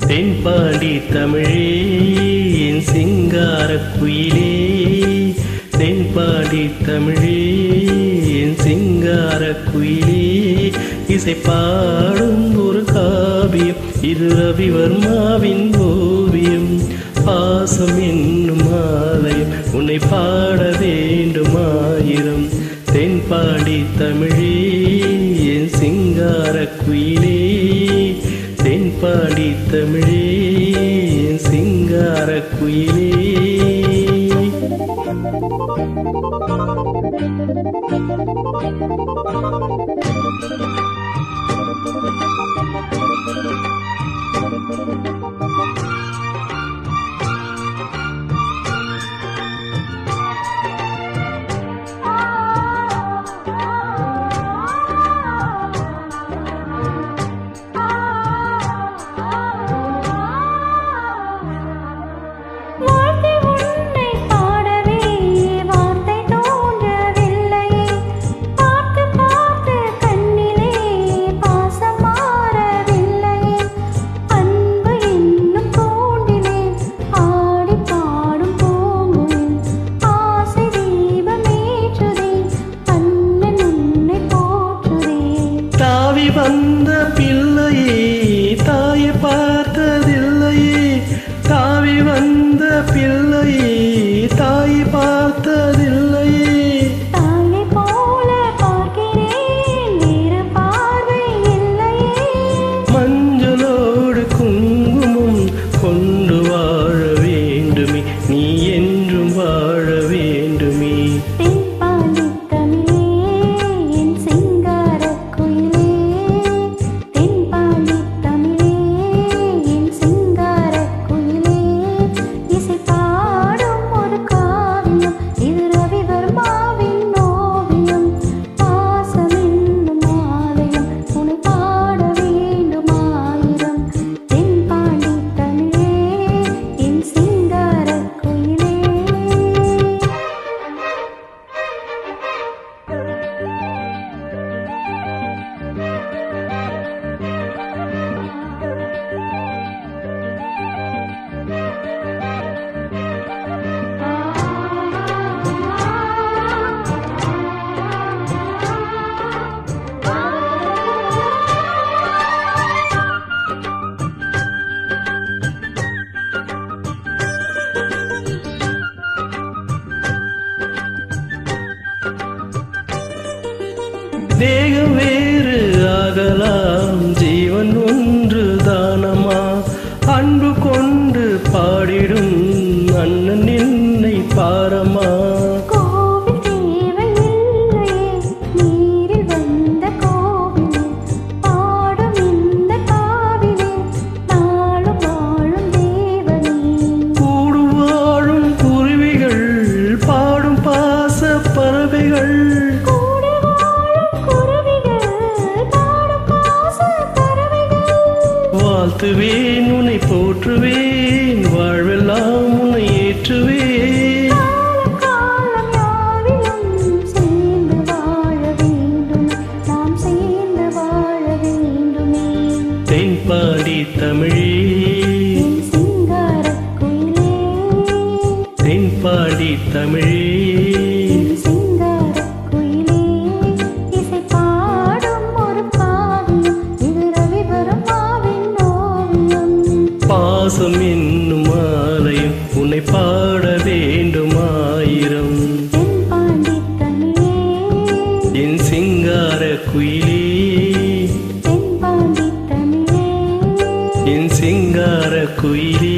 தென்பாண்டி தமிழே என் சிங்காரக் குயிலே, தென்பாண்டி தமிழே என் சிங்காரக் குயிலே. இசை பாடும் ஒரு காவியம் இது ரவிவர்மாவின் ஓவியம். பாசம் என்னும் ஆலயம் உன்னை பாட வேண்டுமாயிரம். தென்பாண்டி தமிழே என் சிங்காரக் குயிலே, தென்பாண்டி தமிழே என் சிங்காரக் குயிலே. வந்த பிள்ளையே தாயை பார்த்ததில்லையே, தாவி வந்த பிள்ளையே தாயை பார்த்ததில்லையே. தாயை போல பார்க்கிறேன் வேறு பார்வை இல்லையே. மஞ்சளோடு குங்குமம் கொண்டு வாழ வேண்டுமே, நீ என்றும் வாழ வேண்டுமே. தென்பாண்டி தமிழே என் சிங்காரக் குயிலே, தென்பாண்டி தமிழே என் சிங்காரக் குயிலே. இசை பாடும் ஒரு காவியம் இது ரவிவர்மாவின் ஓவியம். பாசம் என்னும் ஆலயம் உன்னை பாட வேண்டுமாயிரம். தென்பாண்டி தமிழே என் சிங்காரக் குயிலே. தேகம் வேறு ஆகலாம் ஜீவன் ஒன்று தானமா, அன்பு கொண்டு பாடிடும் அண்ணன் என்னை பாரமா. கோவில் தேவையில்லையே நீரில் வந்த கோவிலே, பாடும் இந்த காவிலே நாளும் வாழும் தேவனே. கூடு வாழும் குருவிகள் பாடும் பாச பறவைகள், கூடி வாழும் குருவிகள் பாடும் பாச பறவைகள். வாழ்த்துவேன் உன்னை போற்றுவேன், வாழ்வெல்லாம் உன்னை ஏற்றுவேன். காலம் காலம் யாவிலும் சேர்ந்து வாழ வேண்டும், நாம் சேர்ந்து வாழ வேண்டுமே. தென்பாண்டி தமிழே என் சிங்காரக் குயிலே, தென்பாண்டி தமிழே என் சிங்காரக் குயிலே. இசை பாடும் ஒரு காவியம் இது ரவிவர்மாவின் ஓவியம். பாசம் என்னும் ஆலயம் உன்னை பாட வேண்டுமாயிரம். தென்பாண்டி தமிழே என் சிங்காரக் குயிலே, தென்பாண்டி தமிழே என் சிங்காரக் குயிலே.